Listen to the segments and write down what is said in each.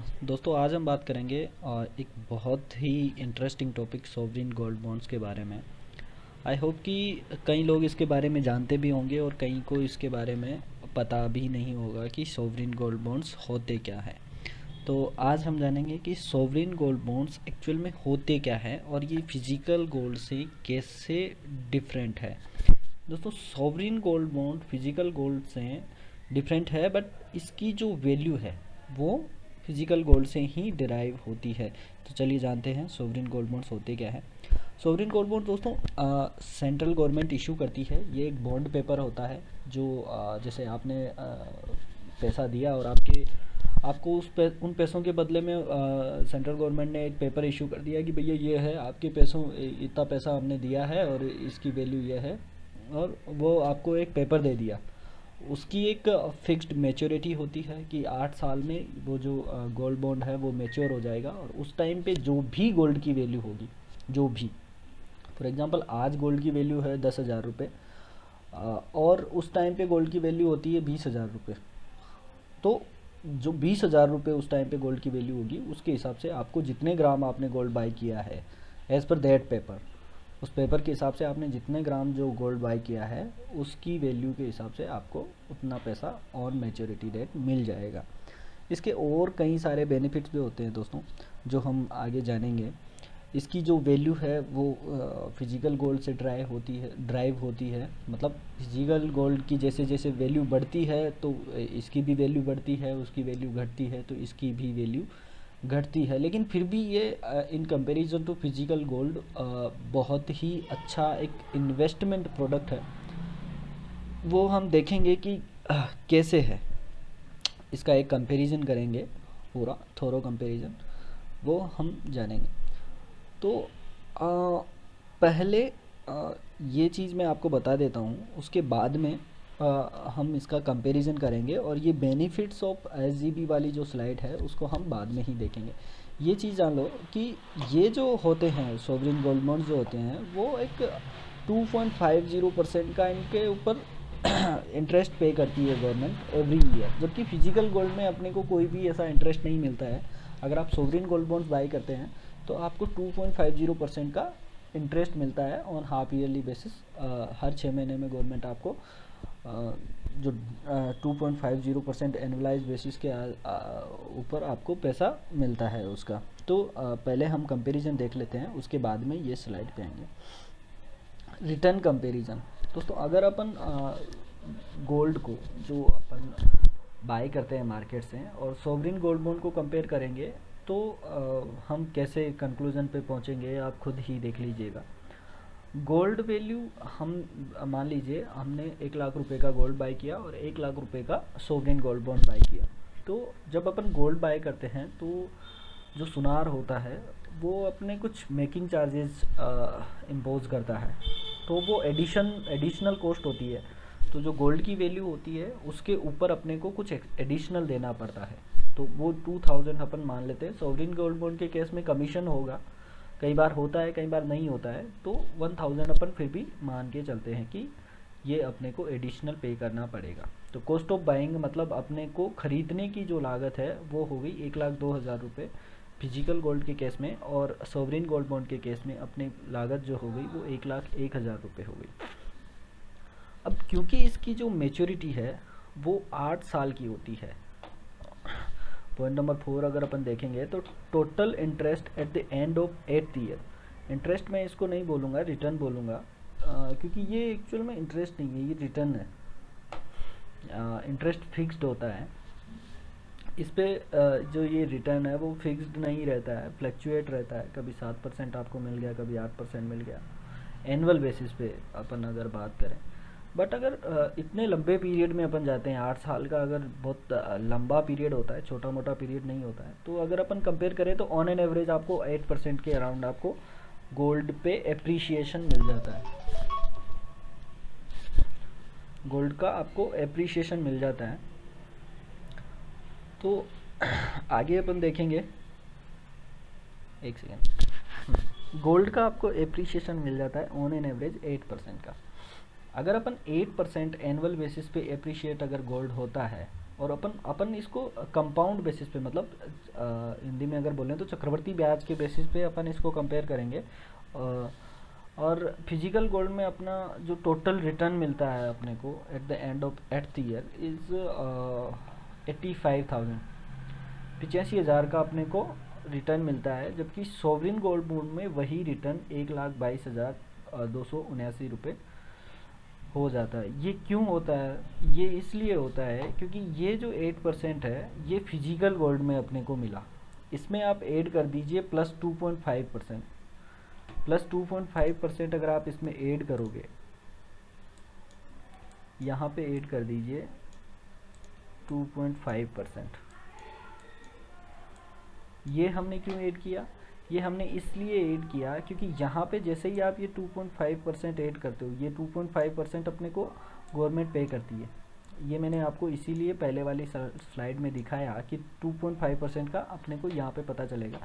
दोस्तों आज हम बात करेंगे एक बहुत ही interesting topic sovereign gold bonds के बारे में। आई होप कि कई लोग इसके बारे में जानते भी होंगे और कई को इसके बारे में पता भी नहीं होगा कि सोवरिन गोल्ड बॉन्ड्स होते क्या है। तो आज हम जानेंगे कि सोवरिन गोल्ड बॉन्ड्स एक्चुअल में होते क्या है और ये फिजिकल गोल्ड से कैसे डिफरेंट है। दोस्तों sovereign gold bond physical gold से डिफरेंट है, बट इसकी जो वैल्यू है वो फिजिकल गोल्ड से ही डिराइव होती है। तो चलिए जानते हैं सॉवरिन गोल्ड बॉन्ड्स होते क्या है। सॉवरिन गोल्ड बॉन्ड दोस्तों सेंट्रल गवर्नमेंट इशू करती है। ये एक बॉन्ड पेपर होता है जो जैसे आपने पैसा दिया और आपको उन पैसों के बदले में सेंट्रल गवर्नमेंट ने एक पेपर इशू कर दिया कि भैया ये है आपके पैसों, इतना पैसा हमने दिया है और इसकी वैल्यू ये है, और वो आपको एक पेपर दे दिया। उसकी एक फिक्स्ड मैच्योरिटी होती है कि 8 साल में वो जो गोल्ड बॉन्ड है वो मैच्योर हो जाएगा, और उस टाइम पे जो भी गोल्ड की वैल्यू होगी, जो भी, फॉर एग्जांपल आज गोल्ड की वैल्यू है 10,000 रुपये, और उस टाइम पे गोल्ड की वैल्यू होती है 20,000 रुपये। तो जो 20,000 रुपये उस टाइम पे गोल्ड की वैल्यू होगी, उसके हिसाब से आपको जितने ग्राम आपने गोल्ड बाई किया है एज़ पर दैट पेपर, उस पेपर के हिसाब से आपने जितने ग्राम जो गोल्ड बाई किया है उसकी वैल्यू के हिसाब से आपको उतना पैसा ऑन मैच्योरिटी डेट मिल जाएगा। इसके और कई सारे बेनिफिट्स भी होते हैं दोस्तों, जो हम आगे जानेंगे। इसकी जो वैल्यू है वो फिजिकल गोल्ड से ड्राइव होती है। मतलब फिजिकल गोल्ड की जैसे जैसे वैल्यू बढ़ती है तो इसकी भी वैल्यू बढ़ती है, उसकी वैल्यू घटती है तो इसकी भी वैल्यू घटती है। लेकिन फिर भी ये in comparison to physical gold बहुत ही अच्छा एक इन्वेस्टमेंट प्रोडक्ट है। वो हम देखेंगे कि कैसे है, इसका एक कंपैरिजन करेंगे, पूरा थोरो कंपैरिजन वो हम जानेंगे। तो पहले ये चीज़ मैं आपको बता देता हूँ, उसके बाद में हम इसका कंपैरिजन करेंगे, और ये बेनिफिट्स ऑफ एसजीबी वाली जो स्लाइड है उसको हम बाद में ही देखेंगे। ये चीज़ जान लो कि ये जो होते हैं सोवरिन गोल्ड बॉन्ड्स जो होते हैं वो एक 2.50% का इनके ऊपर इंटरेस्ट पे करती है गवर्नमेंट एवरी ईयर, जबकि फिजिकल गोल्ड में अपने को कोई भी ऐसा इंटरेस्ट नहीं मिलता है। अगर आप सोवरिन गोल्ड बॉन्ड्स बाई करते हैं तो आपको 2.50% का इंटरेस्ट मिलता है ऑन हाफ ईयरली बेसिस। हर 6 महीने में गवर्नमेंट आपको जो 2.50% एनुअलाइज बेसिस के ऊपर आपको पैसा मिलता है उसका। तो पहले हम कंपैरिजन देख लेते हैं, उसके बाद में ये स्लाइड पे आएंगे। रिटर्न कंपैरिजन दोस्तों, अगर अपन गोल्ड को जो अपन बाई करते हैं मार्केट से और सोवरिन गोल्ड बॉन्ड को कंपेयर करेंगे तो हम कैसे कंक्लूजन पे पहुंचेंगे आप खुद ही देख लीजिएगा। गोल्ड वैल्यू हम मान लीजिए हमने 1 लाख रुपए का गोल्ड बाई किया और 1 लाख रुपए का सोवरिन गोल्ड बॉन्ड बाई किया। तो जब अपन गोल्ड बाई करते हैं तो जो सुनार होता है वो अपने कुछ मेकिंग चार्जेस इम्पोज करता है, तो वो एडिशनल कॉस्ट होती है। तो जो गोल्ड की वैल्यू होती है उसके ऊपर अपने को कुछ एडिशनल देना पड़ता है, तो वो 2000 अपन मान लेते हैं। सोवरिन गोल्ड बॉन्ड के केस में कमीशन होगा, कई बार होता है कई बार नहीं होता है, तो 1000 अपन फिर भी मान के चलते हैं कि ये अपने को एडिशनल पे करना पड़ेगा। तो कॉस्ट ऑफ बाइंग मतलब अपने को खरीदने की जो लागत है वो हो गई 1,02,000 रुपये फिजिकल गोल्ड के केस में, और सोवरिन गोल्ड बॉन्ड के केस में अपनी लागत जो हो गई वो 1,01,000 रुपये हो गई। अब क्योंकि इसकी जो मेच्योरिटी है वो 8 साल की होती है। पॉइंट नंबर 4 अगर अपन देखेंगे तो total interest eight the end of 8th year. Interest मैं इसको नहीं बोलूँगा, रिटर्न बोलूँगा, क्योंकि ये एक्चुअल में इंटरेस्ट नहीं है, ये रिटर्न है। इंटरेस्ट फिक्स्ड होता है इस पे, जो ये रिटर्न है वो फिक्स्ड नहीं रहता है, फ्लक्चुएट रहता है। कभी 7% आपको मिल गया, कभी 8% मिल गया, एनुअल बेसिस पे अपन अगर बात करें। बट अगर इतने लंबे पीरियड में अपन जाते हैं, 8 साल का अगर बहुत लंबा पीरियड होता है, छोटा मोटा पीरियड नहीं होता है, तो अगर अपन कंपेयर करें तो ऑन एन एवरेज आपको 8% के अराउंड आपको गोल्ड पे एप्रिसिएशन मिल जाता है। गोल्ड का आपको एप्रिसिएशन मिल जाता है। तो आगे अपन देखेंगे, एक सेकेंड, गोल्ड का आपको एप्रिसिएशन मिल जाता है ऑन एन एवरेज 8% का। अगर अपन 8% एनुअल बेसिस पे एप्रिशिएट अगर गोल्ड होता है, और अपन अपन इसको कंपाउंड बेसिस पे, मतलब हिंदी में अगर बोलें तो चक्रवर्ती ब्याज के बेसिस पे अपन इसको कंपेयर करेंगे, और फिजिकल गोल्ड में अपना जो टोटल रिटर्न मिलता है अपने को eight the end of at the year is 85,000, 85,000 का अपने को रिटर्न मिलता है, जबकि सोवरिन गोल्ड बॉन्ड में वही रिटर्न 1,22,279 रुपये हो जाता है। ये क्यों होता है? ये इसलिए होता है क्योंकि ये जो 8% है ये फिजिकल गोल्ड में अपने को मिला, इसमें आप ऐड कर दीजिए प्लस 2.5%, प्लस 2.5% अगर आप इसमें ऐड करोगे, यहाँ पे ऐड कर दीजिए 2.5%। ये हमने क्यों ऐड किया? ये हमने इसलिए ऐड किया क्योंकि यहाँ पे जैसे ही आप ये 2.5% ऐड करते हो, ये 2.5% अपने को गवर्नमेंट पे करती है। ये मैंने आपको इसीलिए पहले वाली स्लाइड में दिखाया कि 2.5% का अपने को यहाँ पे पता चलेगा।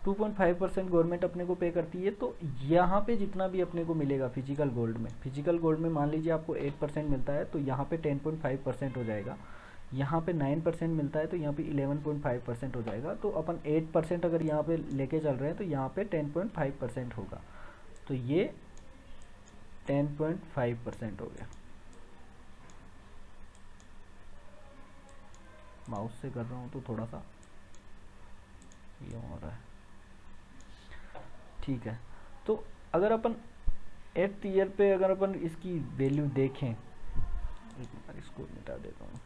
2.5% गवर्नमेंट अपने को पे करती है, तो यहाँ पे जितना भी अपने को मिलेगा फिजिकल गोल्ड में मान लीजिए आपको 8% मिलता है, तो यहाँ पे 10.5% हो जाएगा। यहाँ पे 9% मिलता है तो यहाँ पे 11.5% हो जाएगा। तो अपन 8% अगर यहाँ पे लेके चल रहे हैं तो यहाँ पे 10.5% होगा, तो ये 10.5% हो गया। माउस से कर रहा हूँ तो थोड़ा सा ये हो रहा है, ठीक है। तो अगर अपन एट ईयर पे अगर अपन इसकी वैल्यू देखें, एक मिनट इसको मिटा देता हूँ।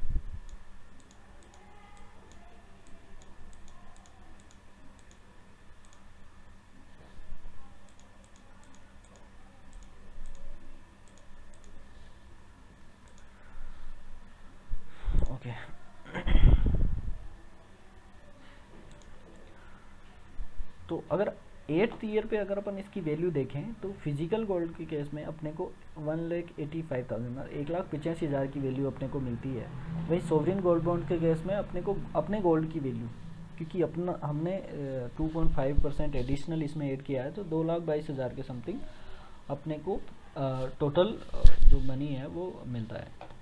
ओके तो अगर 8th ईयर पे अगर अपन इसकी वैल्यू देखें तो फिजिकल गोल्ड के केस में अपने को 1,85,000 1,85,000 की वैल्यू अपने को मिलती है। वही सोवरिन गोल्ड बॉन्ड के केस में अपने को अपने गोल्ड की वैल्यू, क्योंकि अपना हमने 2.5% एडिशनल इसमें ऐड किया है, तो 2,22,000 के समथिंग अपने को टोटल जो मनी है वो मिलता है।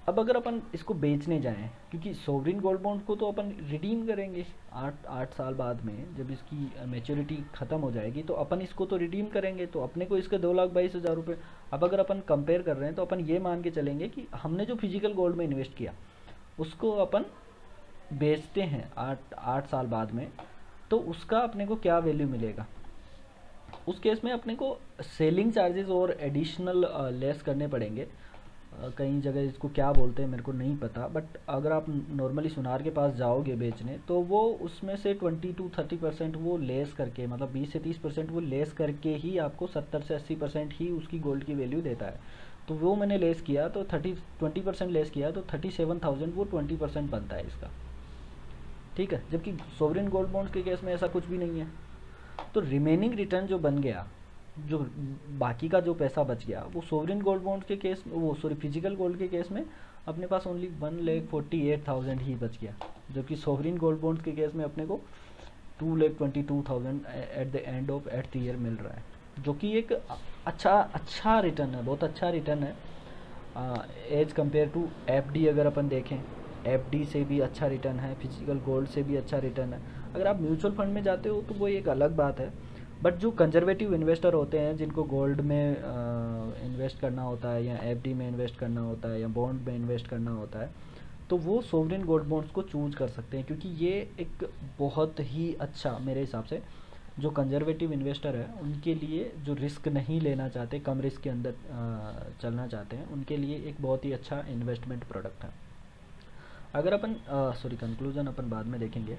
अब अगर अपन इसको बेचने जाएं, क्योंकि सोवरिन गोल्ड बॉन्ड को तो अपन रिडीम करेंगे 8 साल बाद में, जब इसकी मैच्योरिटी ख़त्म हो जाएगी तो अपन इसको तो रिडीम करेंगे, तो अपने को इसके 2,22,000 रुपये। अब अगर अपन कंपेयर कर रहे हैं तो अपन ये मान के चलेंगे कि हमने जो फिजिकल गोल्ड में इन्वेस्ट किया उसको अपन बेचते हैं 8 साल बाद में, तो उसका अपने को क्या वैल्यू मिलेगा। उस केस में अपने को सेलिंग चार्जेस और एडिशनल लेस करने पड़ेंगे। कई जगह इसको क्या बोलते हैं मेरे को नहीं पता, बट अगर आप नॉर्मली सुनार के पास जाओगे बेचने तो वो उसमें से 20-30% वो लेस करके, मतलब 20 से 30% वो लेस करके ही आपको 70 से 80% ही उसकी गोल्ड की वैल्यू देता है। तो वो मैंने लेस किया तो 20% लेस किया तो 37,000 वो 20% बनता है इसका, ठीक है। जबकि सोवरिन गोल्ड बॉन्ड्स के केस में ऐसा कुछ भी नहीं है। तो रिमेनिंग रिटर्न जो बन गया, जो बाकी का जो पैसा बच गया, वो सोवरिन गोल्ड बॉन्ड के केस में, वो सॉरी फिजिकल गोल्ड के केस में अपने पास ओनली 1,48,000 ही बच गया, जबकि सोवरिन गोल्ड बॉन्ड के केस में अपने को 2,22,000 at the end of eight year मिल रहा है, जो कि एक अच्छा रिटर्न है, बहुत अच्छा रिटर्न है एज कम्पेयर टू एफडी। अगर अपन देखें एफडी से भी अच्छा रिटर्न है, फिजिकल गोल्ड से भी अच्छा रिटर्न है। अगर आप म्यूचुअल फंड में जाते हो तो वो एक अलग बात है, बट जो कंजर्वेटिव इन्वेस्टर होते हैं जिनको गोल्ड में इन्वेस्ट करना होता है या एफडी में इन्वेस्ट करना होता है या बॉन्ड में इन्वेस्ट करना होता है, तो वो सोवरिन गोल्ड बॉन्ड्स को चूज कर सकते हैं, क्योंकि ये एक बहुत ही अच्छा, मेरे हिसाब से जो कंजर्वेटिव इन्वेस्टर है उनके लिए, जो रिस्क नहीं लेना चाहते, कम रिस्क के अंदर चलना चाहते हैं, उनके लिए एक बहुत ही अच्छा इन्वेस्टमेंट प्रोडक्ट है। अगर अपन सॉरी कंक्लूजन अपन बाद में देखेंगे।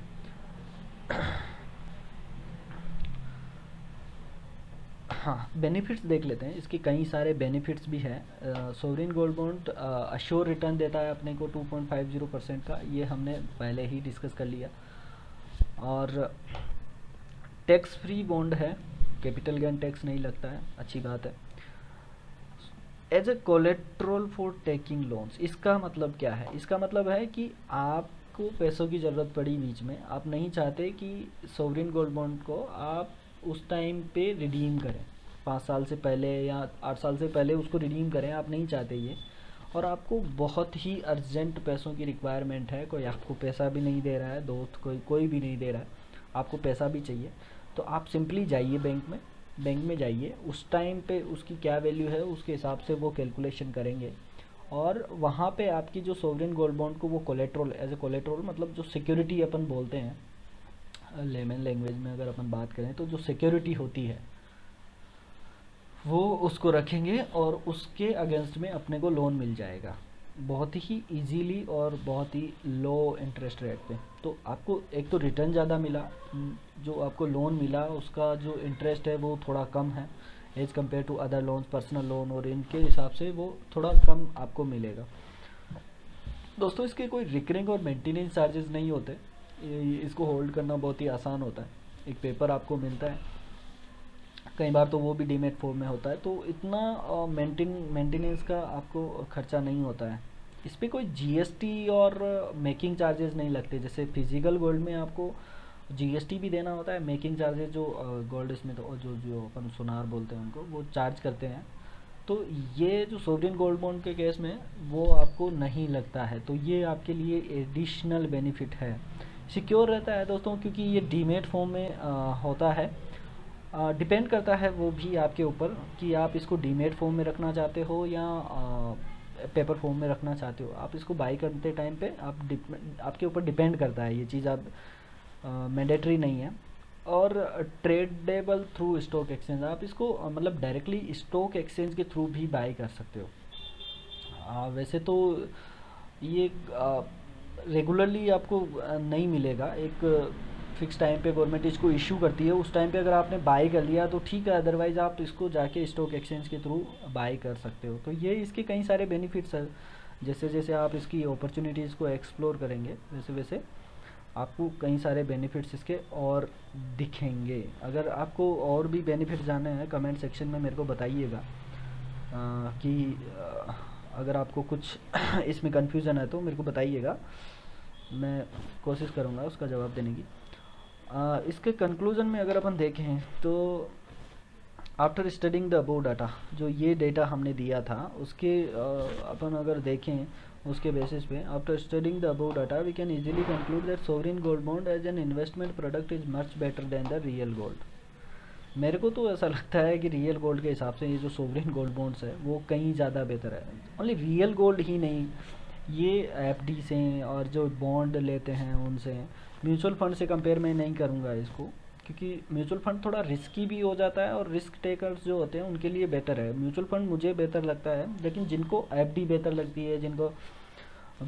हाँ, बेनिफिट्स देख लेते हैं, इसके कई सारे बेनिफिट्स भी हैं। Sovereign gold bond assure return देता है अपने को 2.50% का, ये हमने पहले ही डिस्कस कर लिया। और टैक्स फ्री बॉन्ड है, कैपिटल गेन टैक्स नहीं लगता है, अच्छी बात है। As a collateral for taking loans, इसका मतलब क्या है? इसका मतलब है कि आपको पैसों की ज़रूरत पड़ी बीच में, आप नहीं चाहते कि सोवरिन गोल्ड बॉन्ड को आप उस टाइम पे रिडीम करें, 5 साल से पहले या 8 साल से पहले उसको रिडीम करें, आप नहीं चाहते ये, और आपको बहुत ही अर्जेंट पैसों की रिक्वायरमेंट है, कोई आपको पैसा भी नहीं दे रहा है, दोस्त कोई भी नहीं दे रहा है, आपको पैसा भी चाहिए, तो आप सिंपली जाइए बैंक में जाइए, उस टाइम पे उसकी क्या वैल्यू है उसके हिसाब से वो कैलकुलेशन करेंगे, और वहाँ पे आपकी जो सोवरेन गोल्ड बॉन्ड को वो कोलेट्रल, एज ए कोलेट्रल मतलब जो सिक्योरिटी अपन बोलते हैं लेमन लैंग्वेज में अगर अपन बात करें, तो जो सिक्योरिटी होती है वो उसको रखेंगे और उसके अगेंस्ट में अपने को लोन मिल जाएगा बहुत ही इजीली और बहुत ही लो इंटरेस्ट रेट पे। तो आपको एक तो रिटर्न ज़्यादा मिला, जो आपको लोन मिला उसका जो इंटरेस्ट है वो थोड़ा कम है as compare to other loans, personal loan, और इनके हिसाब से वो थोड़ा कम आपको मिलेगा। दोस्तों इसके कोई रिकरिंग और मेंटेनेंस चार्जेस नहीं होते, इसको होल्ड करना बहुत ही आसान होता है। एक पेपर आपको मिलता है, कई बार तो वो भी डीमेट फॉर्म में होता है, तो इतना मेंटेनेंस का आपको खर्चा नहीं होता है। इस पर कोई जीएसटी और मेकिंग चार्जेस नहीं लगते, जैसे फिजिकल गोल्ड में आपको जीएसटी भी देना होता है, मेकिंग चार्जेस जो गोल्ड स्मिथ और जो अपन सुनार बोलते हैं उनको वो चार्ज करते हैं, तो ये जो सोवरेन गोल्ड बॉन्ड के केस में वो आपको नहीं लगता है, तो ये आपके लिए एडिशनल बेनिफिट है। सिक्योर रहता है दोस्तों, क्योंकि ये डीमेट फॉर्म में होता है। डिपेंड करता है वो भी आपके ऊपर कि आप इसको डीमेट फॉर्म में रखना चाहते हो या पेपर फॉर्म में रखना चाहते हो। आप इसको बाई करते टाइम पे आपके ऊपर डिपेंड करता है ये चीज़, आप मैंडेटरी नहीं है। और ट्रेडेबल थ्रू स्टॉक एक्सचेंज, आप इसको मतलब डायरेक्टली स्टॉक एक्सचेंज के थ्रू भी बाई कर सकते हो। वैसे तो ये रेगुलरली आपको नहीं मिलेगा, एक फिक्स टाइम पे गवर्नमेंट इसको इशू करती है, उस टाइम पे अगर आपने बाई कर लिया तो ठीक है, अदरवाइज़ आप इसको जाके स्टॉक एक्सचेंज के थ्रू बाई कर सकते हो। तो ये इसके कई सारे बेनिफिट्स हैं, जैसे जैसे आप इसकी अपॉर्चुनिटीज़ को एक्सप्लोर करेंगे वैसे वैसे आपको कई सारे बेनिफिट्स इसके और दिखेंगे। अगर आपको और भी बेनिफिट जानना है कमेंट सेक्शन में मेरे को बताइएगा कि अगर आपको कुछ इसमें कन्फ्यूज़न है तो मेरे को बताइएगा, मैं कोशिश करूँगा उसका जवाब देने की। इसके कंक्लूज़न में अगर अपन देखें तो after studying the above data, जो ये डेटा हमने दिया था उसके अपन अगर देखें उसके बेसिस पे, after studying the above data we can easily conclude that sovereign gold bond as an investment product is much better than the real gold. मेरे को तो ऐसा लगता है कि रियल गोल्ड के हिसाब से ये जो सोवरेन गोल्ड बॉन्ड्स है वो कहीं ज़्यादा बेहतर है। ओनली रियल गोल्ड ही नहीं, ये एफडी से और जो बॉन्ड लेते हैं उनसे, म्यूचुअल फंड से कंपेयर मैं नहीं करूँगा इसको, क्योंकि म्यूचुअल फंड थोड़ा रिस्की भी हो जाता है और रिस्क टेकर्स जो होते हैं उनके लिए बेटर है। म्यूचुअल फंड मुझे बेहतर लगता है, लेकिन जिनको एफडी बेहतर लगती है, जिनको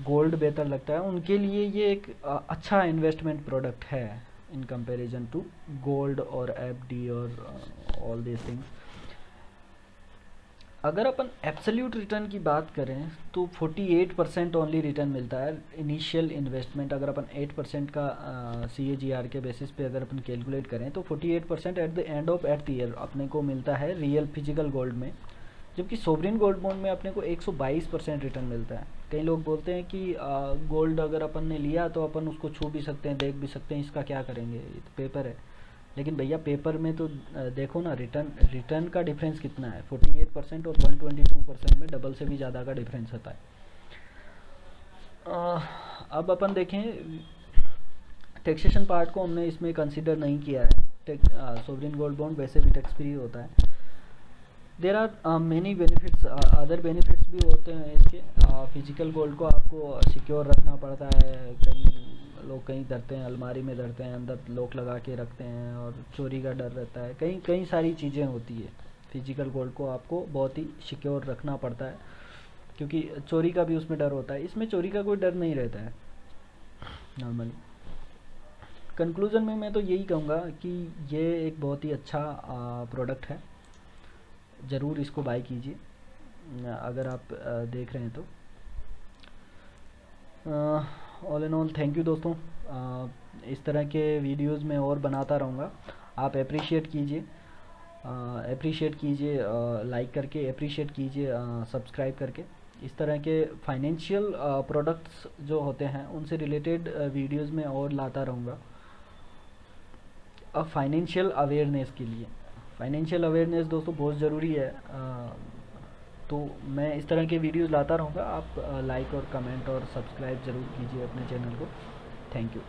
गोल्ड बेहतर लगता है, उनके लिए ये एक अच्छा इन्वेस्टमेंट प्रोडक्ट है इन कंपैरिजन टू गोल्ड और एफडी और ऑल दिस थिंग्स। अगर अपन एब्सोल्यूट रिटर्न की बात करें तो 48% ओनली रिटर्न मिलता है इनिशियल इन्वेस्टमेंट। अगर अपन 8% का CAGR के बेसिस पे अगर अपन कैलकुलेट करें तो 48% eight the end of at the year अपने को मिलता है रियल फिजिकल गोल्ड में, जबकि सोवरेन गोल्ड बॉन्ड में अपने को 122% रिटर्न मिलता है। कई लोग बोलते हैं कि गोल्ड अगर अपन ने लिया तो अपन उसको छू भी सकते हैं, देख भी सकते हैं, इसका क्या करेंगे, ये तो पेपर है। लेकिन भैया पेपर में तो देखो ना, रिटर्न का डिफरेंस कितना है, 48% और 122% में डबल से भी ज़्यादा का डिफरेंस होता है। अब अपन देखें टैक्सेशन पार्ट को हमने इसमें कंसिडर नहीं किया है। सोवरेन गोल्ड बॉन्ड वैसे भी टैक्स फ्री होता है। There are many benefits, other benefits भी होते हैं इसके। फिजिकल गोल्ड को आपको सिक्योर रखना पड़ता है, लोग कहीं धरते हैं, अलमारी में धरते हैं, अंदर लॉक लगा के रखते हैं और चोरी का डर रहता है, कई सारी चीज़ें होती है। फिजिकल गोल्ड को आपको बहुत ही सिक्योर रखना पड़ता है, क्योंकि चोरी का भी उसमें डर होता है, इसमें चोरी का कोई डर नहीं रहता है नॉर्मली। कंक्लूज़न में मैं तो यही कहूँगा कि ये एक बहुत ही अच्छा प्रोडक्ट है, ज़रूर इसको बाय कीजिए अगर आप देख रहे हैं तो। All in all thank you दोस्तों, इस तरह के वीडियोस में और बनाता रहूँगा, आप अप्रिशिएट कीजिए लाइक करके, अप्रिशिएट कीजिए सब्सक्राइब करके। इस तरह के फाइनेंशियल प्रोडक्ट्स जो होते हैं उनसे रिलेटेड वीडियोस में और लाता रहूँगा, फाइनेंशियल अवेयरनेस के लिए। फाइनेंशियल अवेयरनेस दोस्तों बहुत ज़रूरी है। तो मैं इस तरह के वीडियोज़ लाता रहूँगा। आप लाइक और कमेंट और सब्सक्राइब ज़रूर कीजिए अपने चैनल को। Thank you.